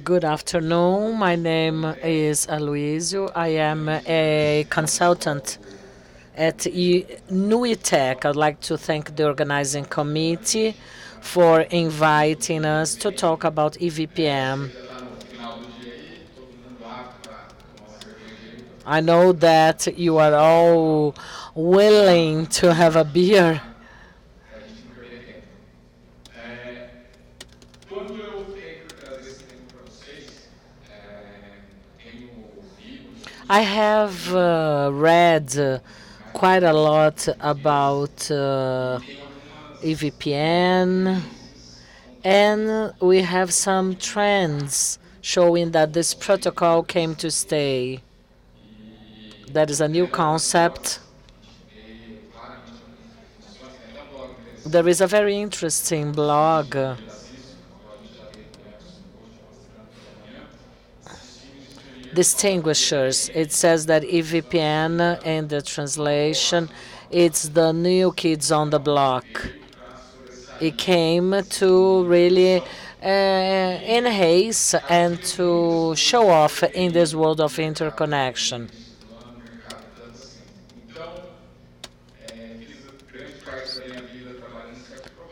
Good afternoon. My name is Aloysio. I am a consultant at NUITEC. I'd like to thank the organizing committee for inviting us to talk about EVPN. I know that you are all willing to have a beer. I have read quite a lot about EVPN, and we have some trends showing that this protocol came to stay. That is a new concept. There is a very interesting blog distinguishers. It says that EVPN in the translation, it's the new kids on the block. It came to really enhance and to show off in this world of interconnection.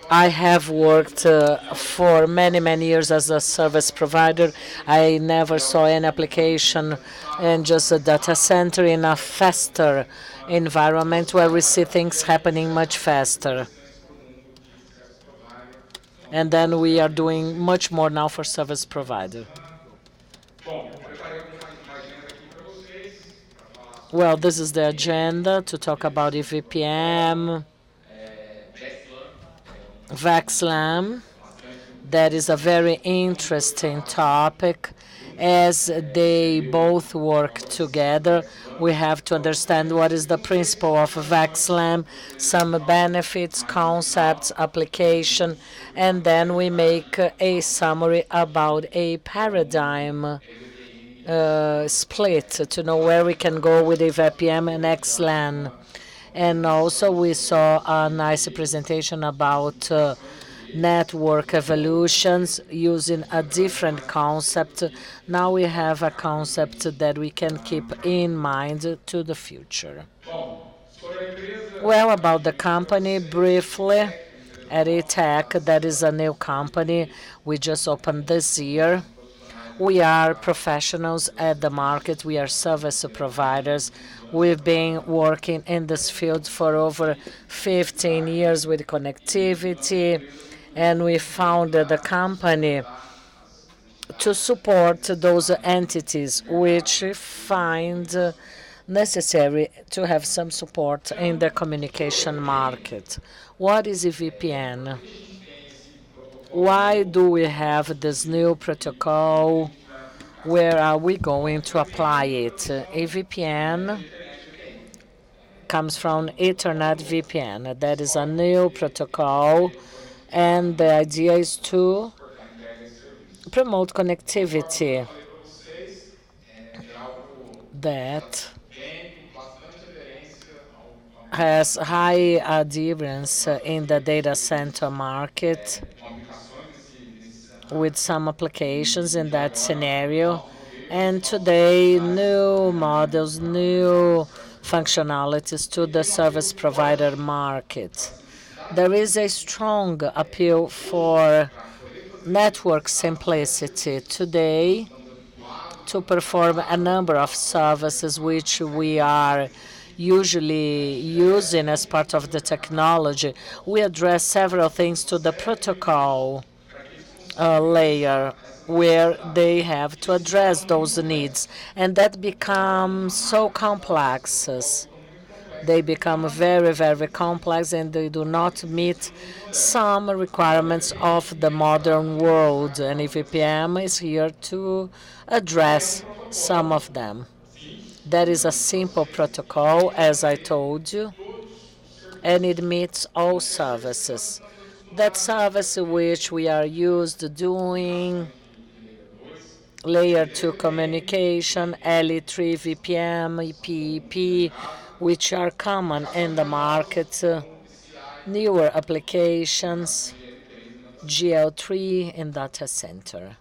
I have worked for many, many years as a service provider. I never saw an application in just a data center in a faster environment where we see things happening much faster. And then we are doing much more now for service provider. Well, this is the agenda to talk about EVPN. VIII. That is a very interesting topic. As they both work together, we have to understand what is the principle of VIII, some benefits, concepts, application, and then we make a summary about a paradigm split to know where we can go with EVPN and XLAN. And also we saw a nice presentation about network evolutions using a different concept. Now we have a concept that we can keep in mind to the future. Well, about the company, briefly, at ETEC, that is a new company we just opened this year. We are professionals at the market. We are service providers. We've been working in this field for over 15 years with connectivity, and we founded the company to support those entities which find necessary to have some support in the communication market. What is EVPN? Why do we have this new protocol? Where are we going to apply it? EVPN comes from Ethernet VPN. That is a new protocol, and the idea is to promote connectivity that has high adherence in the data center market with some applications in that scenario. And today, new models, new functionalities to the service provider market. There is a strong appeal for network simplicity today to perform a number of services which we are usually using as part of the technology. We address several things to the protocol layer where they have to address those needs, and that becomes so complex. They become very, very complex, and they do not meet some requirements of the modern world, and EVPN is here to address some of them. That is a simple protocol, as I told you, and it meets all services. That service which we are used to doing, layer 2 communication, LE3 VPN, EPP, which are common in the market, newer applications, GL3 in data center.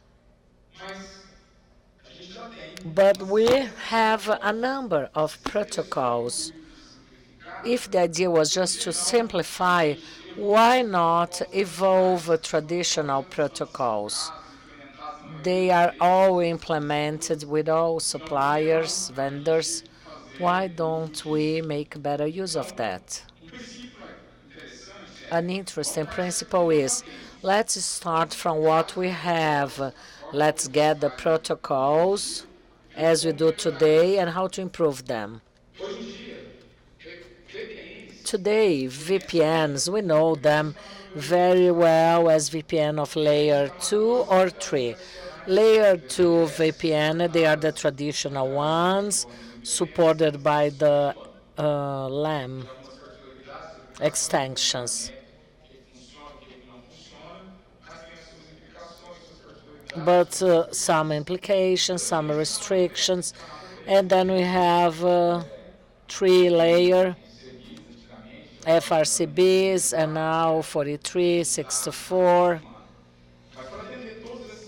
But we have a number of protocols. If the idea was just to simplify, why not evolve traditional protocols? They are all implemented with all suppliers, vendors. Why don't we make better use of that? An interesting principle is, let's start from what we have. Let's get the protocols as we do today and how to improve them. Today, VPNs, we know them very well as VPN of layer 2 or 3. Layer 2 VPN, they are the traditional ones supported by the LAM extensions. But some implications, some restrictions, and then we have 3-layer FRCBs and now 43, 64.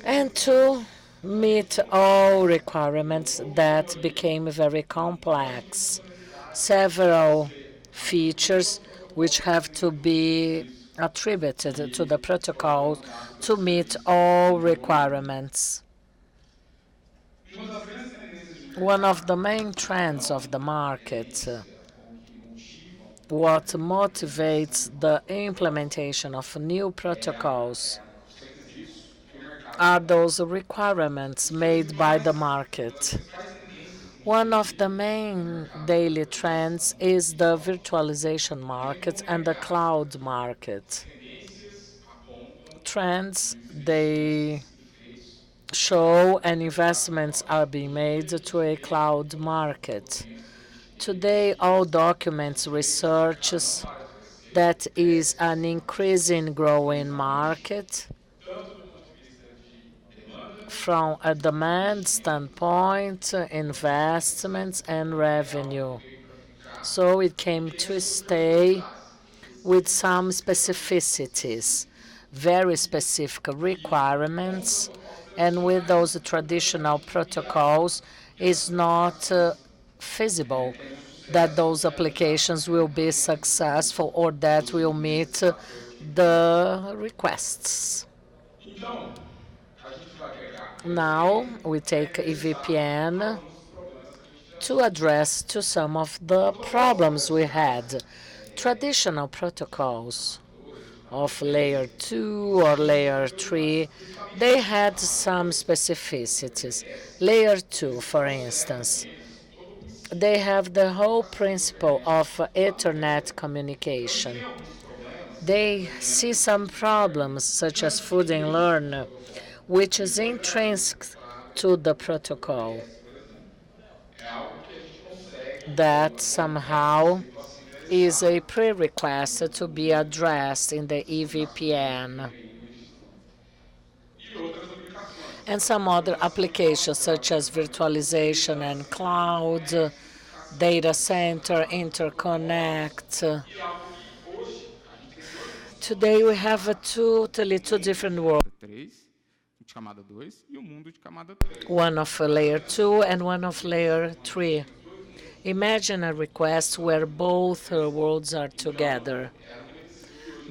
And to meet all requirements that became very complex. Several features which have to be attributed to the protocol to meet all requirements. One of the main trends of the market, what motivates the implementation of new protocols, are those requirements made by the market. One of the main daily trends is the virtualization market and the cloud market. Trends, they show and investments are being made to a cloud market. Today, all documents researches that is an increasing growing market from a demand standpoint, investments and revenue. So it came to stay with some specificities, very specific requirements, and with those traditional protocols, it's not feasible that those applications will be successful or that will meet the requests. Now we take EVPN to address to some of the problems we had. Traditional protocols of layer 2 or layer 3, they had some specificities. Layer 2, for instance, they have the whole principle of Ethernet communication. They see some problems such as food and learn, which is intrinsic to the protocol, that somehow is a prerequisite to be addressed in the EVPN. And some other applications such as virtualization and cloud, data center, interconnect. Today we have totally two different worlds. One of layer 2 and one of layer 3. Imagine a request where both worlds are together.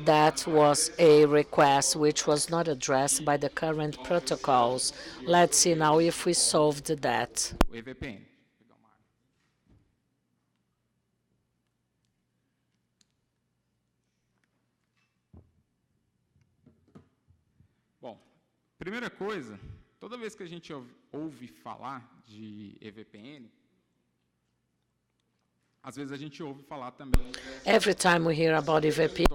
That was a request which was not addressed by the current protocols. Let's see now if we solved that. Bom, primeira coisa, toda vez que a gente ouve falar de EVPN, às vezes a gente ouve falar também. Every time we hear about EVP,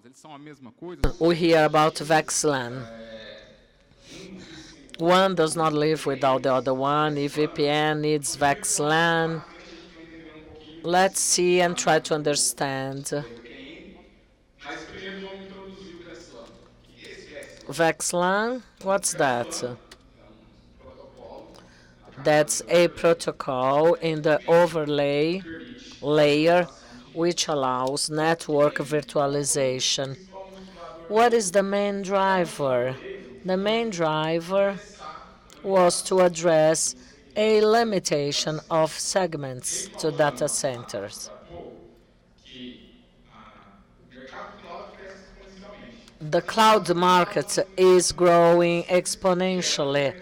Eles são a mesma coisa. we hear about VXLAN. One does not live without the other one. EVPN needs VXLAN. Let's see and try to understand. VXLAN, what's that? That's a protocol in the overlay layer which allows network virtualization. What is the main driver? The main driver was to address a limitation of segments to data centers. The cloud market is growing exponentially,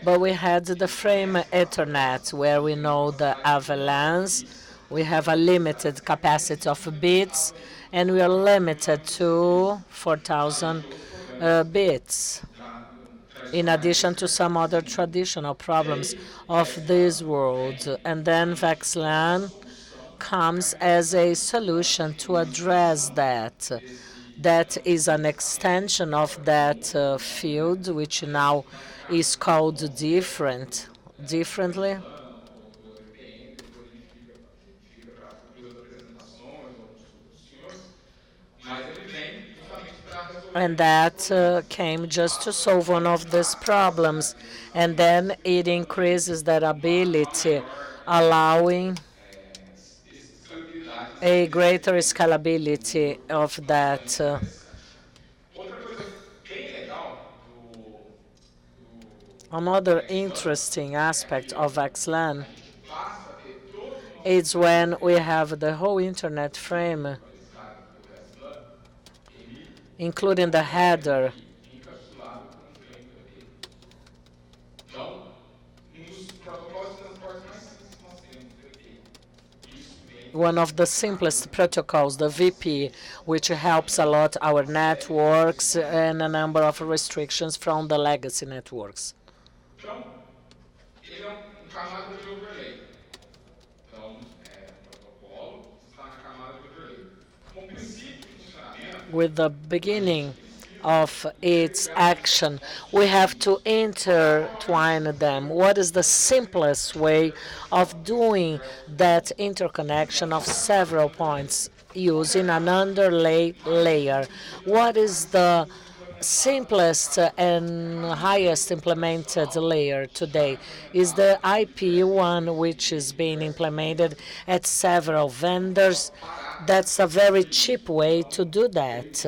but we had the frame Ethernet where we know the avalanche. We have a limited capacity of bits, and we are limited to 4,000 bits, in addition to some other traditional problems of this world. And then VXLAN comes as a solution to address that. That is an extension of that field, which now is called differently. And that came just to solve one of these problems. And then it increases that ability, allowing a greater scalability of that. Another interesting aspect of VXLAN is when we have the whole internet frame, including the header. One of the simplest protocols, the VP, which helps a lot our networks and a number of restrictions from the legacy networks. With the beginning of its action, we have to intertwine them. What is the simplest way of doing that interconnection of several points using an underlay layer? What is the simplest and highest implemented layer today? Is the IP one, which is being implemented at several vendors. That's a very cheap way to do that.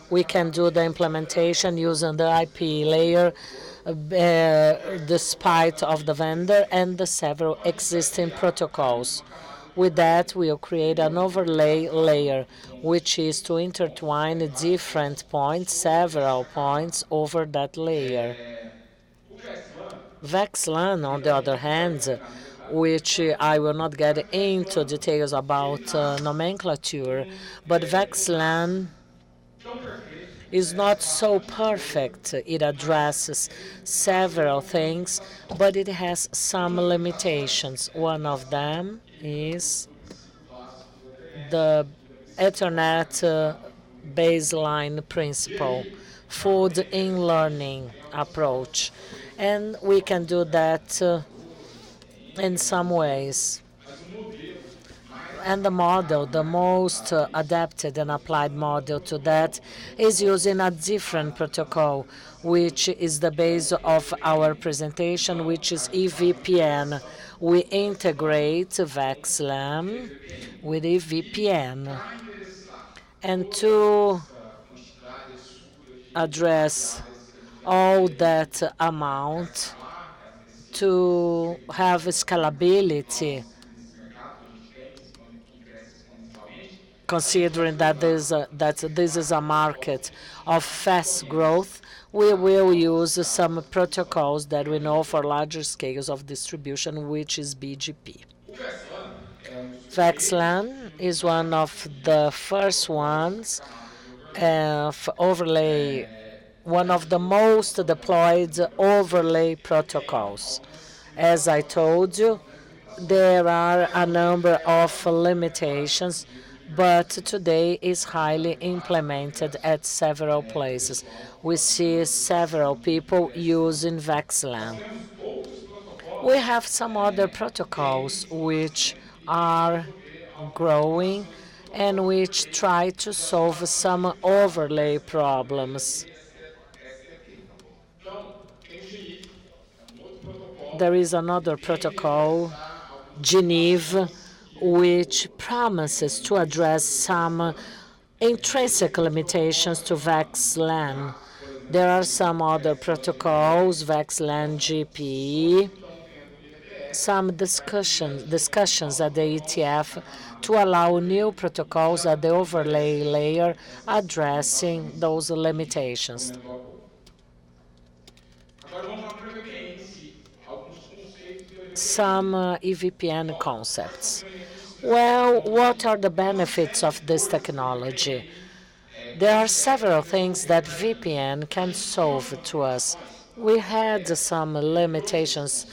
We can do the implementation using the IP layer despite of the vendor and the several existing protocols. With that, we'll create an overlay layer, which is to intertwine different points, several points over that layer. VXLAN, on the other hand, which I will not get into details about nomenclature, but VXLAN is not so perfect. It addresses several things, but it has some limitations. One of them is the Ethernet baseline principle, food in learning approach. And we can do that in some ways. And the model, the most adapted and applied model to that, is using a different protocol, which is the base of our presentation, which is EVPN. We integrate VXLAN with EVPN. And to address all that amount, to have scalability, considering that this is a market of fast growth, we will use some protocols that we know for larger scales of distribution, which is BGP. VXLAN is one of the first ones of overlay, one of the most deployed overlay protocols. As I told you, there are a number of limitations, but today is highly implemented at several places. We see several people using VXLAN. We have some other protocols which are growing and which try to solve some overlay problems. There is another protocol, Geneva, which promises to address some intrinsic limitations to VXLAN. There are some other protocols, VXLAN, GPE, some discussions at the ETF to allow new protocols at the overlay layer addressing those limitations. Some EVPN concepts. Well, what are the benefits of this technology? There are several things that VPN can solve to us. We had some limitations,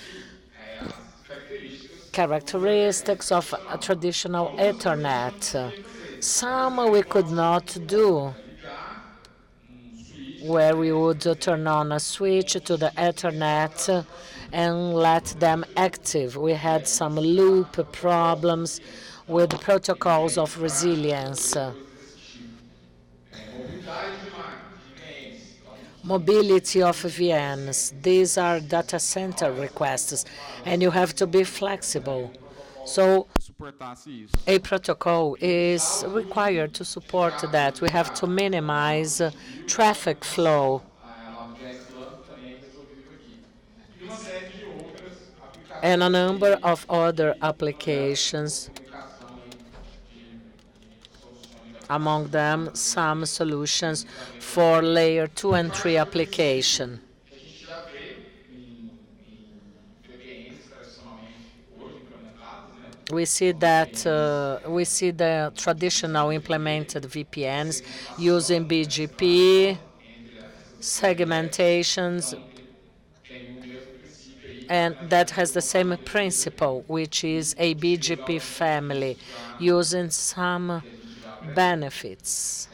characteristics of a traditional Ethernet. Some we could not do, where we would turn on a switch to the Ethernet and let them active. We had some loop problems with protocols of resilience. Mobility of VNs. These are data center requests, and you have to be flexible. So a protocol is required to support that. We have to minimize traffic flow. And a number of other applications, among them some solutions for layer 2 and 3 application. We see the traditional implemented VPNs using BGP, segmentations, and that has the same principle, which is a BGP family, using some benefits.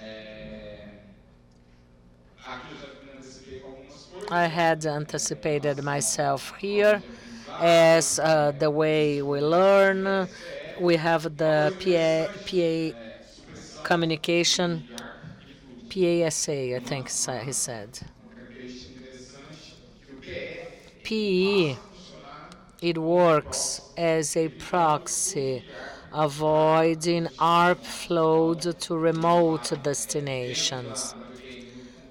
I had anticipated myself here as the way we learn. We have the PA communication, PASA, I think he said. PE, it works as a proxy, avoiding ARP flow to remote destinations.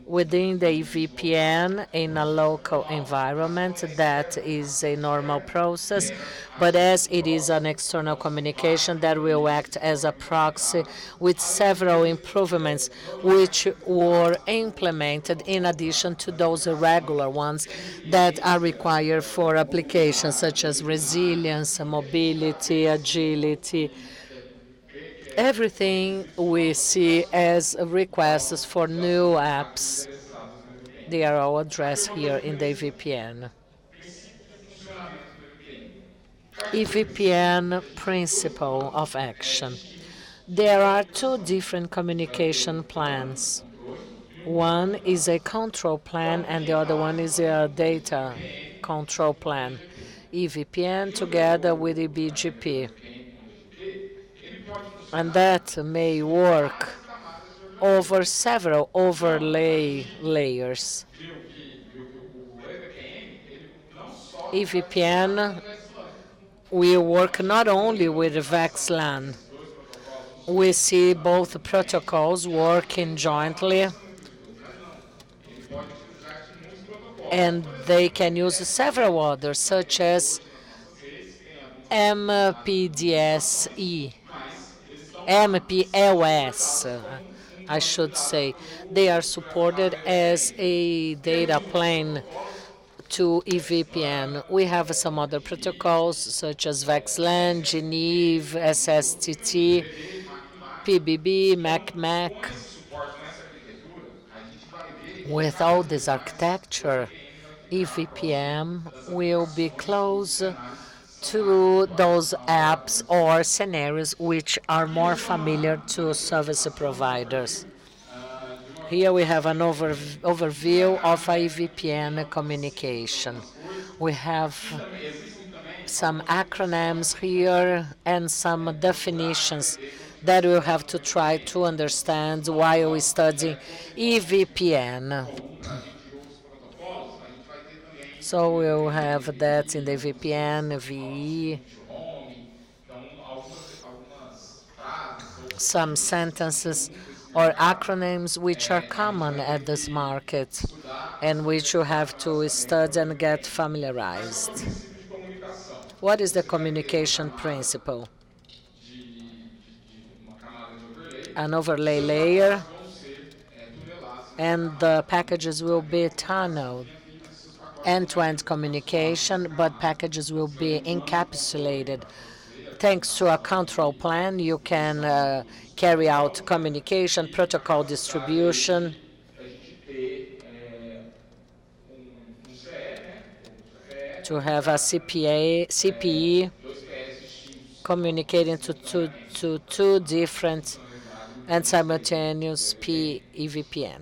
Within the VPN in a local environment, that is a normal process, but as it is an external communication, that will act as a proxy with several improvements which were implemented in addition to those regular ones that are required for applications such as resilience, mobility, agility, everything we see as requests for new apps. They are all addressed here in the VPN. EVPN principle of action. There are two different communication plans. One is a control plan and the other one is a data control plan. EVPN together with the BGP. And that may work over several overlay layers. EVPN will work not only with VXLAN. We see both protocols working jointly, and they can use several others, such as MPDSE, MPLS, I should say. They are supported as a data plane to EVPN. We have some other protocols such as VXLAN, Geneve, SSTT, PBB, MAC. With all this architecture, EVPN will be close to those apps or scenarios which are more familiar to service providers. Here we have an overview of EVPN communication. We have some acronyms here and some definitions that we'll have to try to understand while we study EVPN. So we'll have that in the VPN, VE, some sentences or acronyms which are common at this market and which you have to study and get familiarized. What is the communication principle? An overlay layer, and the packages will be tunneled. End-to-end communication, but packages will be encapsulated. Thanks to a control plan, you can carry out communication, protocol distribution, to have a CPE communicating to two different and simultaneous EVPN.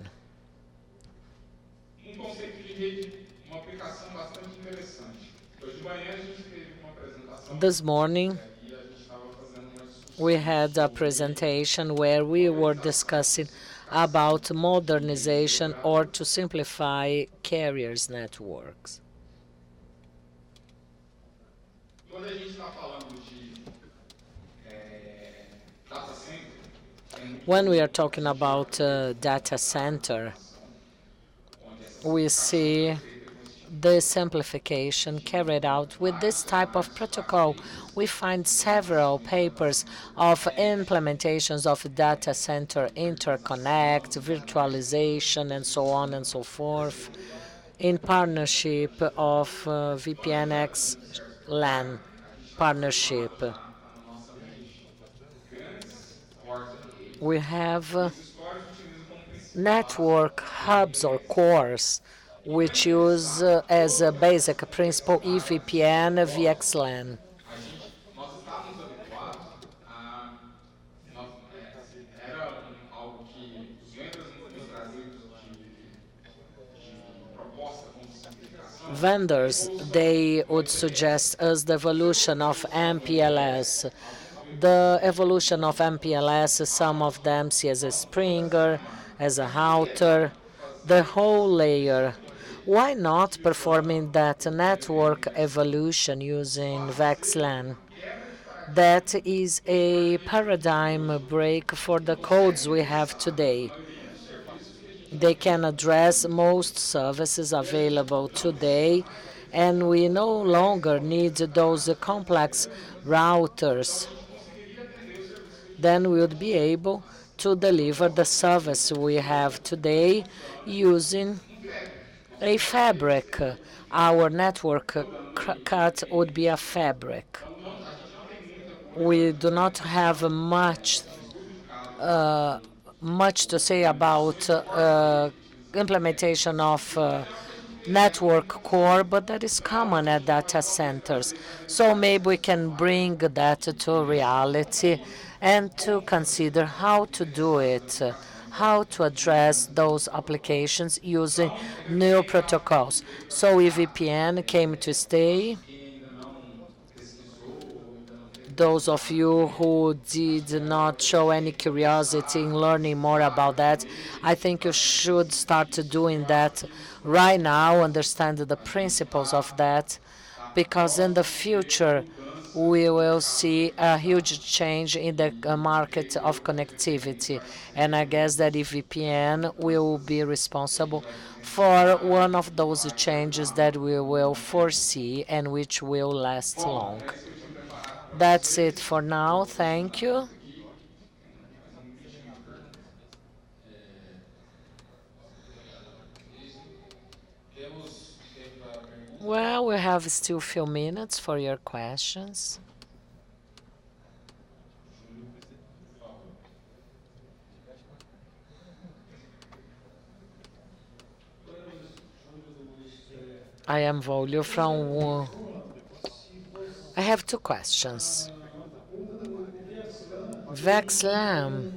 This morning, we had a presentation where we were discussing about modernization or to simplify carriers' networks. When we are talking about data center, we see the simplification carried out with this type of protocol. We find several papers of implementations of data center interconnect, virtualization, and so on and so forth, in partnership of VPNX LAN partnership. We have network hubs or cores which use as a basic principle EVPN VXLAN. Vendors, they would suggest us the evolution of MPLS. The evolution of MPLS, some of them see as a Springer, as a router, the whole layer. Why not performing that network evolution using VXLAN? That is a paradigm break for the codes we have today. They can address most services available today, and we no longer need those complex routers. Then we would be able to deliver the service we have today using a fabric. Our network cut would be a fabric. We do not have much to say about implementation of network core, but that is common at data centers. So maybe we can bring that to reality and to consider how to do it, how to address those applications using new protocols. So EVPN came to stay. Those of you who did not show any curiosity in learning more about that, I think you should start doing that right now, understand the principles of that, because in the future we will see a huge change in the market of connectivity. And I guess that EVPN will be responsible for one of those changes that we will foresee and which will last long. That's it for now. Thank you. Well, we have still a few minutes for your questions. I am Volio from. I have two questions. VXLAN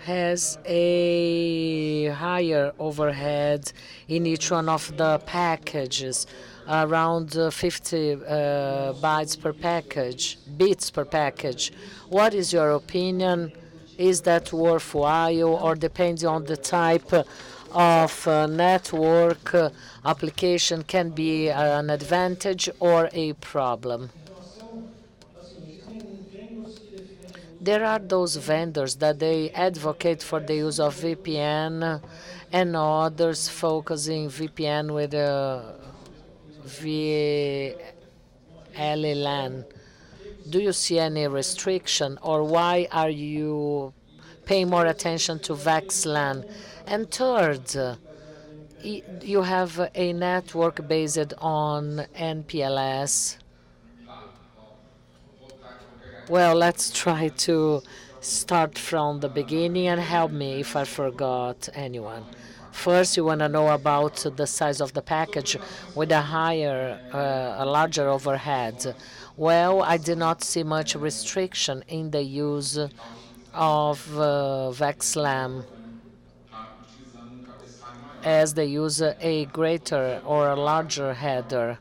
has a higher overhead in each one of the packages, around 50 bytes per package, bits per package. What is your opinion? Is that worthwhile, or depending on the type of network application can be an advantage or a problem? There are those vendors that they advocate for the use of VPN and others focusing VPN with VLAN. Do you see any restriction, or why are you paying more attention to VXLAN? And third, you have a network based on NPLS. Well, let's try to start from the beginning and help me if I forgot anyone. First, you want to know about the size of the package with a larger overhead. Well, I did not see much restriction in the use of VXLAN as they use a greater or a larger header.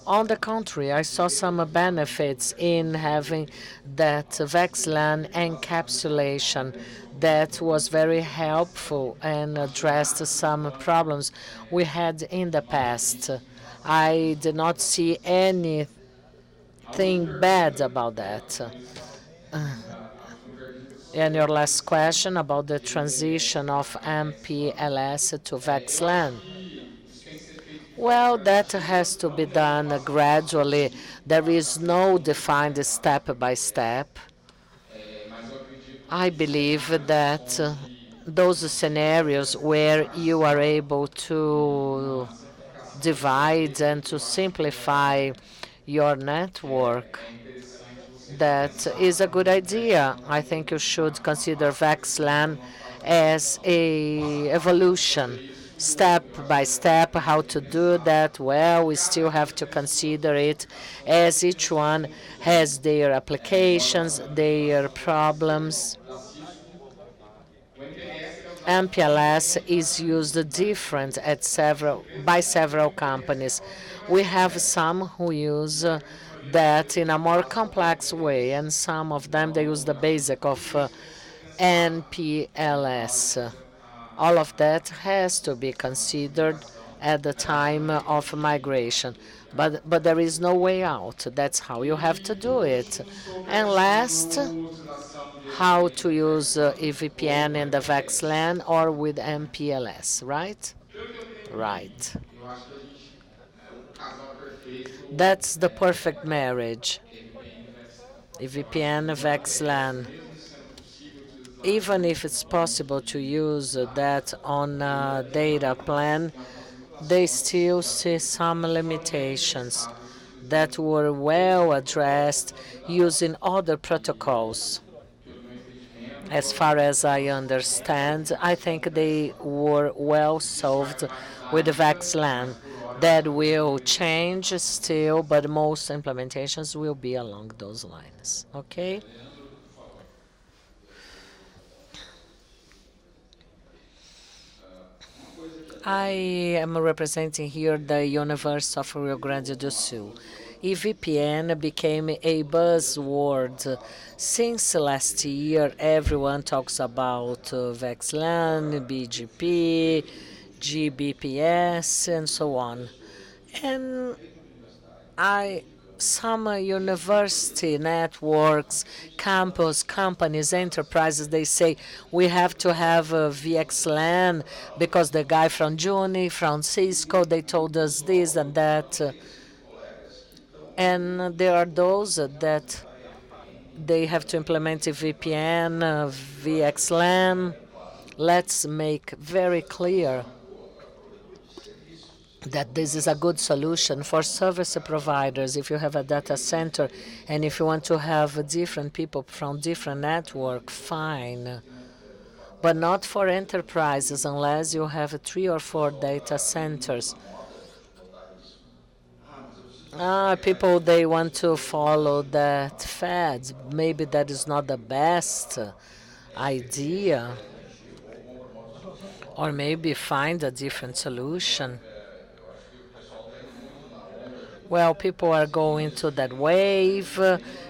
On the contrary, I saw some benefits in having that VXLAN encapsulation that was very helpful and addressed some problems we had in the past. I did not see anything bad about that. And your last question about the transition of MPLS to VXLAN. Well, that has to be done gradually. There is no defined step by step. I believe that those scenarios where you are able to divide and to simplify your network, that is a good idea. I think you should consider VXLAN as a evolution, step by step, how to do that. Well, we still have to consider it as each one has their applications, their problems. MPLS is used different by several companies. We have some who use that in a more complex way, and some of them they use the basic of NPLS. All of that has to be considered at the time of migration. But there is no way out. That's how you have to do it. And last, how to use EVPN in the VXLAN or with MPLS, right? Right. That's the perfect marriage. EVPN, VXLAN. Even if it's possible to use that on a data plan, they still see some limitations that were well addressed using other protocols. As far as I understand, I think they were well solved with VXLAN. That will change still, but most implementations will be along those lines. Okay? I am representing here the University of Rio Grande do Sul. EVPN became a buzzword. Since last year, everyone talks about VXLAN, BGP, GBPS, and so on. And some university networks, campus, companies, enterprises, they say we have to have a VXLAN because the guy from Juni, from Cisco, they told us this and that. And there are those that they have to implement a VPN, VXLAN. Let's make very clear that this is a good solution for service providers. If you have a data center and if you want to have different people from different network, fine. But not for enterprises unless you have 3 or 4 data centers. People, they want to follow that fad. Maybe that is not the best idea. Or maybe find a different solution. Well, people are going to that wave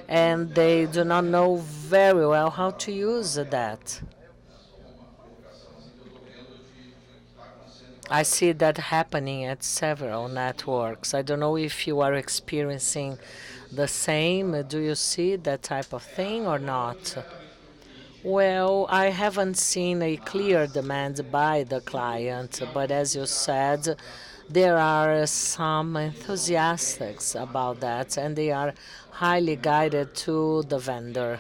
and they do not know very well how to use that. I see that happening at several networks. I don't know if you are experiencing the same. Do you see that type of thing or not? Well, I haven't seen a clear demand by the client, but as you said, there are some enthusiasts about that, and they are highly guided to the vendor.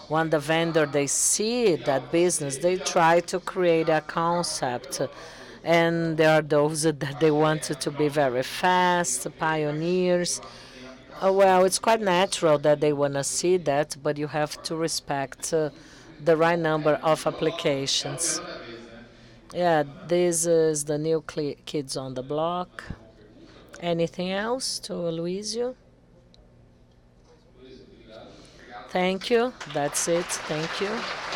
When the vendor they see that business, they try to create a concept, and there are those that they want it to be very fast, pioneers. Well, it's quite natural that they want to see that, but you have to respect the right number of applications. Yeah, this is the new kids on the block. Anything else to Luizio? Thank you. That's it. Thank you.